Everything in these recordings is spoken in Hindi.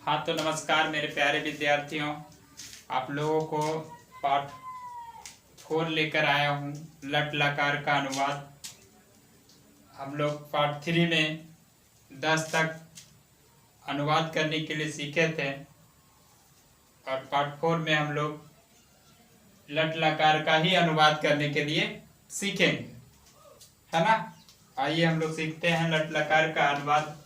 हाँ तो नमस्कार मेरे प्यारे विद्यार्थियों, आप लोगों को पाठ 4 लेकर आया हूँ। लट लकार का अनुवाद। हम लोग पार्ट 3 में 10 तक अनुवाद करने के लिए सीखे थे और पार्ट 4 में हम लोग लट लकार का ही अनुवाद करने के लिए सीखेंगे, है ना। आइए हम लोग सीखते हैं लट लकार का अनुवाद।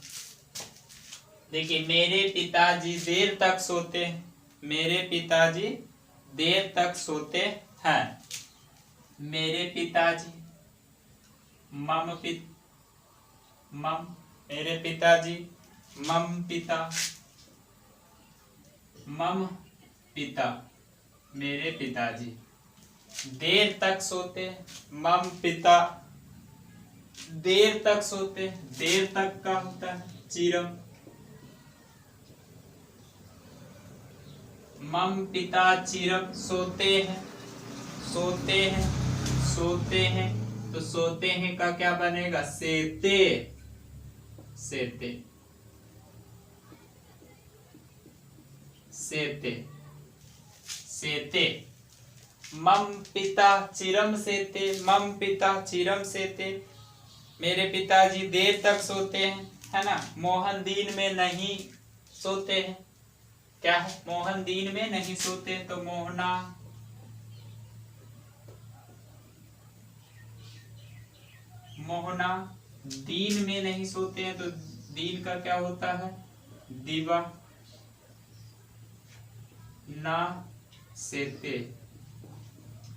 देखिए, मेरे पिताजी देर तक सोते हैं। मेरे पिताजी देर तक सोते हैं। मेरे पिताजी मम मेरे पिताजी मम पिता मेरे पिताजी देर तक सोते। मम पिता देर तक सोते। देर तक का होता है चिरम। मम पिता चिरम सोते हैं। सोते हैं तो सोते हैं का क्या बनेगा? सेते। मम पिता चिरम सेते। मम पिता चिरम सेते। मेरे पिताजी देर तक सोते हैं, है ना। मोहन दिन में नहीं सोते हैं। क्या है? मोहन दिन में नहीं सोते, तो मोहना दिन में नहीं सोते हैं, तो दिन का क्या होता है? दिवा ना सेते।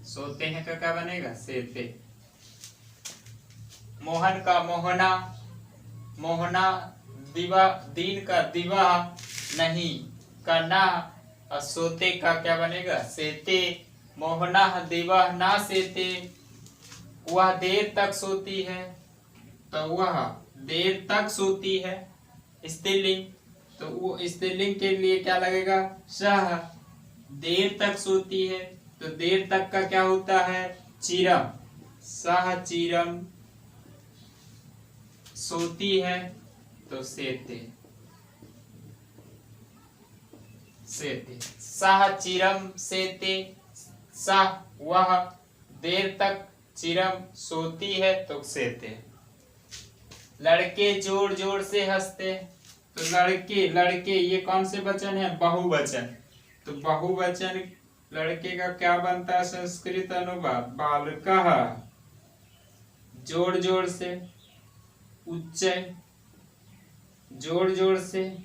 सोते हैं का क्या बनेगा? सेते। मोहन का मोहना दिवा दिन का दिवा नहीं का ना, और सोते का क्या बनेगा? सेते। मोहना दिवा ना सेते। वह देर तक सोती है, तो वह देर तक सोती है स्त्रीलिंग। तो वो स्त्रीलिंग के लिए क्या लगेगा? सह। देर तक सोती है, तो देर तक का क्या होता है? चिरम। सह चिरम सोती है, तो सेते। सह चिरम सेते। सह वह देर तक चिरम सोती है, तो सेते। लड़के जोर जोर से हंसते। तो लड़के ये कौन से वचन है? बहुवचन। तो बहुवचन लड़के का क्या बनता है? संस्कृत अनुवाद बालकः। जोर जोर से उच्चय। जोर जोर से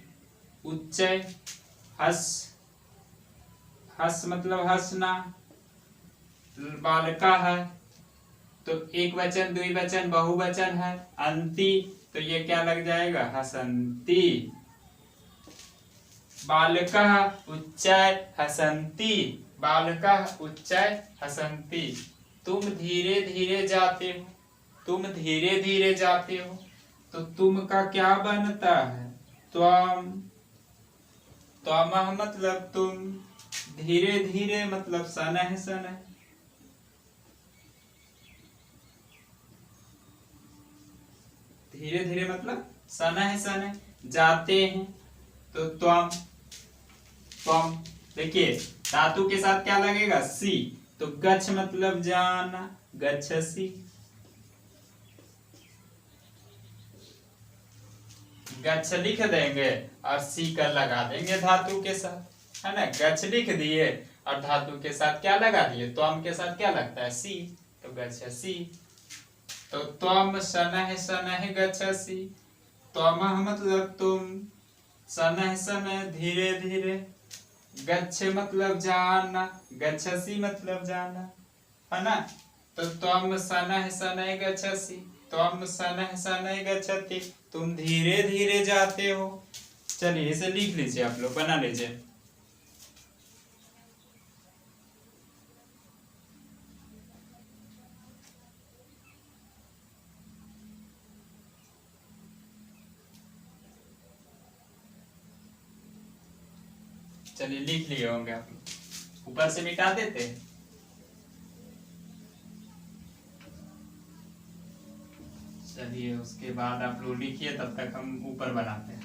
उच्चय। हस मतलब हंसना। बालका है तो एक वचन द्विवचन बहुवचन है। अंति तो ये क्या लग जाएगा? हसंती। बालका उच्चय हसंती। बालका उच्चय हसंती। तुम धीरे धीरे जाते हो। तुम धीरे धीरे जाते हो, तो तुम का क्या बनता है? त्वम। त्वमः मतलब तुम। धीरे धीरे मतलब सनह सनह। धीरे धीरे मतलब सनह सनह। जाते हैं तो त्वम। देखिए, धातु के साथ क्या लगेगा? सी। तो गच्छ मतलब जाना, गच्छसि। गच्छ लिख देंगे और सी कर लगा देंगे धातु के साथ, है ना। गच्छ लिख दिए और धातु के साथ क्या लगा दिए? त्वम के साथ क्या लगता है? सी। तो गच्छसि। तो त्वम सनह सनह गच्छसि। त्वमः मतलब तुम। सनह सनह धीरे धीरे। गच्छ मतलब जाना, गच्छसि मतलब जाना, है ना। तो त्वम सनह सनह गच्छसि। त्वम सनह सनह गच्छति। तुम धीरे धीरे जाते हो। चलिए इसे लिख लीजिए, आप लोग बना लीजिए। चलिए लिख लिए होंगे आप लोग। ऊपर से मिटा देते। चलिए उसके बाद आप लोग लिखिए, तब तक हम ऊपर बनाते हैं।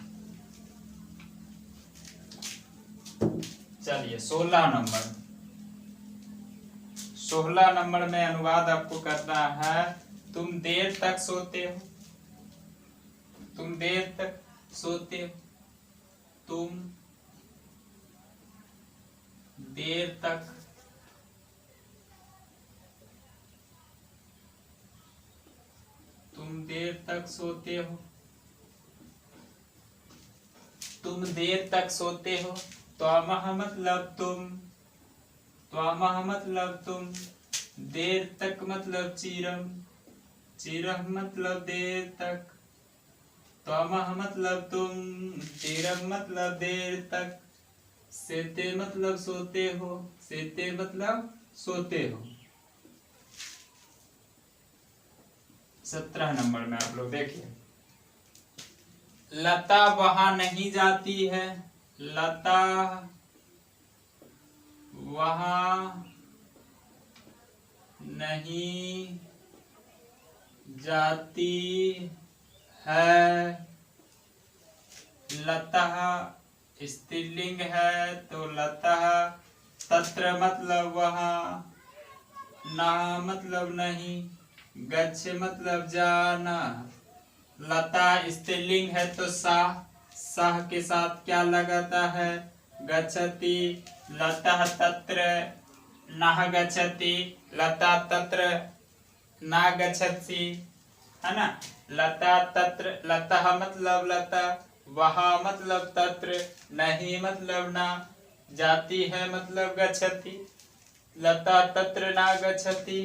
चलिए 16 में अनुवाद आपको करना है। तुम देर तक सोते हो, तुम देर तक सोते हो, तुम देर तक तुम देर तक सोते हो, तुम देर तक सोते हो। त्वामह मतलब तुम, त्वामह मतलब तुम, देर तक मतलब चिरम, चिरम मतलब देर तक, त्वामह मतलब तुम, चिरम मतलब देर तक, सेते मतलब सोते हो, सेते मतलब सोते हो। 17 नंबर में आप लोग देखिए, लता वहां नहीं जाती है, लता वहां नहीं जाती है। लता स्त्रीलिंग है तो लता, तत्र मतलब वहां, ना मतलब नहीं, गच्छ मतलब जाना। लता स्त्रीलिंग है तो साह के साथ क्या लगाता है, गच्छति। लता तत्र नह गच्छति, लता तत्र ना गच्छति, है ना। लता तत्र, लता मतलब लता, वहां मतलब तत्र, नहीं मतलब ना, जाती है मतलब गच्छति, लता तत्र ना गच्छति।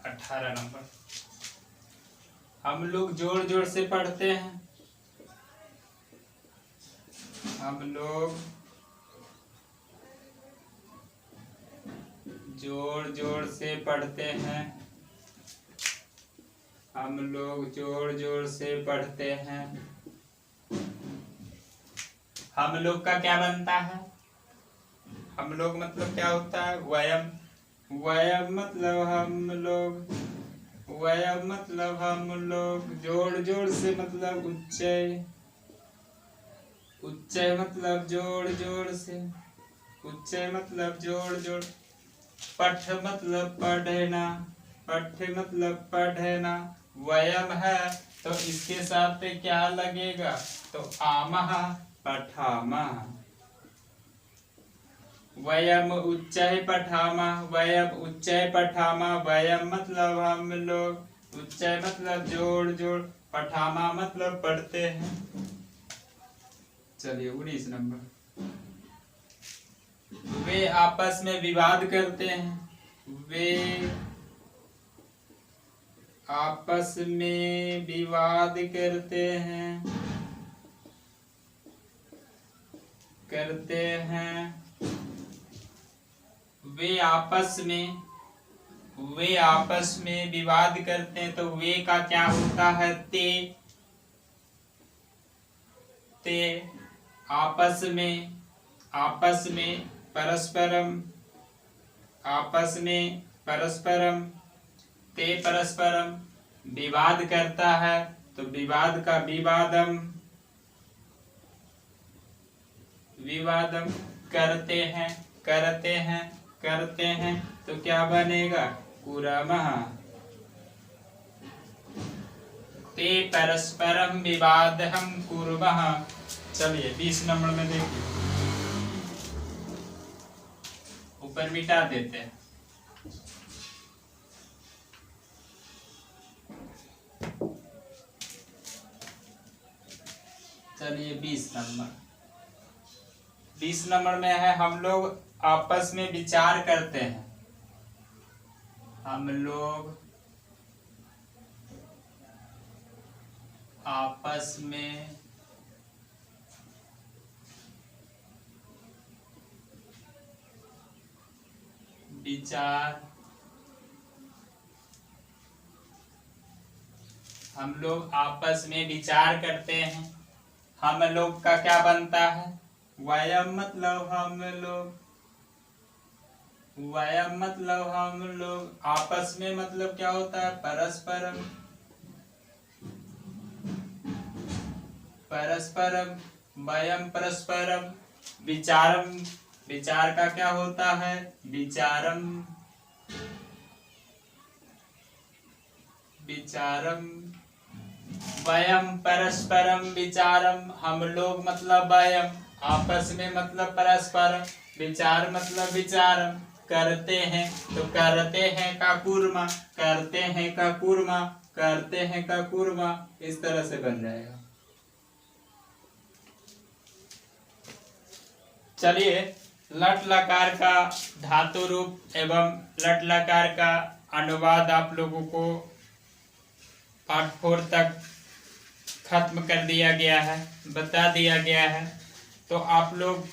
18 नंबर, हम लोग जोर जोर से पढ़ते हैं, हम लोग जोर जोर से पढ़ते हैं, हम लोग जोर जोर से पढ़ते हैं। हम लोग का क्या बनता है, हम लोग मतलब क्या होता है, वयम, वयम मतलब हम लोग, वयम मतलब हम लोग, जोर जोर से मतलब उच्चय, उच्चय मतलब जोर जोर से, उच्चय मतलब जोर जोर। पठ मतलब पढ़ना, पठ मतलब पढ़ना, वयम है तो इसके साथ क्या लगेगा, तो आमह, पठामह। वयम उच्चय पठामह, वयम उच्चय पठामह, वयम मतलब हम लोग, उच्चय मतलब जोड़ जोड़, पठामा मतलब पढ़ते हैं। चलिए 19 नंबर, वे आपस में विवाद करते हैं, वे आपस में विवाद करते हैं, करते हैं। वे आपस में, वे आपस में विवाद करते हैं तो वे का क्या होता है, ते, ते। आपस में, आपस में, परस्परम, आपस में, परस्परम, ते परस्परम, विवाद करता है तो विवाद का विवादम, विवादम। करते हैं, करते हैं, करते हैं तो क्या बनेगा, कुरमः। ते परस्परम विवादहम कुर्मः। चलिए 20 नंबर में देखिए, ऊपर मिटा देते हैं। चलिए 20 नंबर, 20 नंबर में है, हम लोग आपस में विचार करते हैं, हम लोग आपस में विचार, हम लोग आपस में विचार करते हैं। हम लोग का क्या बनता है? वयम मतलब हम लोग, वयम मतलब हम लोग, आपस में मतलब क्या होता है? परस्परम, परस्परम, वयम परस्परम, विचारम, विचार का क्या होता है? विचारम, विचारम, वयम परस्परम विचारम, हम लोग मतलब वयम, आपस में मतलब परस्परम, विचार मतलब विचारम, करते हैं तो करते हैं का कुर्मा, करते हैं का कुर्मा, करते हैं का कुर्मा, इस तरह से बन जाएगा। चलिए लट लकार का धातु रूप एवं लट लकार का अनुवाद आप लोगों को पार्ट 4 तक खत्म कर दिया गया है, बता दिया गया है। तो आप लोग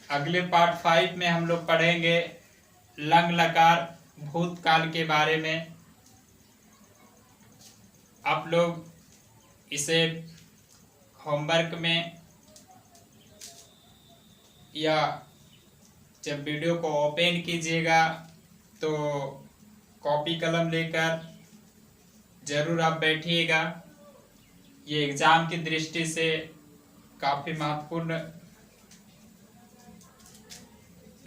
अगले पार्ट 5 में हम लोग पढ़ेंगे लंग लकार भूतकाल के बारे में। आप लोग इसे होमवर्क में या जब वीडियो को ओपन कीजिएगा तो कॉपी कलम लेकर जरूर आप बैठिएगा। ये एग्जाम की दृष्टि से काफी महत्वपूर्ण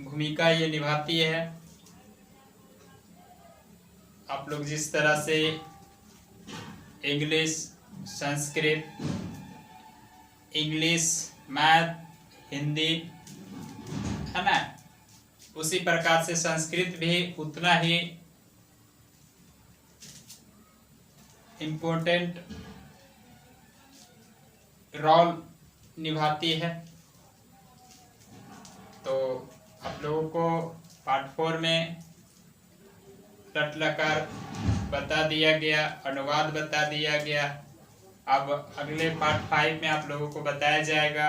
भूमिका ये निभाती है। आप लोग जिस तरह से English, Sanskrit, English, math, Hindi है ना, उसी प्रकार से संस्कृत भी उतना ही इम्पोर्टेंट रोल निभाती है। तो आप लोगों को पार्ट 4 में लट लकार बता दिया गया, अनुवाद बता दिया गया। अब अगले पार्ट 5 में आप लोगों को बताया जाएगा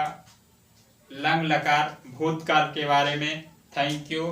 लंग लकार भूतकाल के बारे में। Thank you.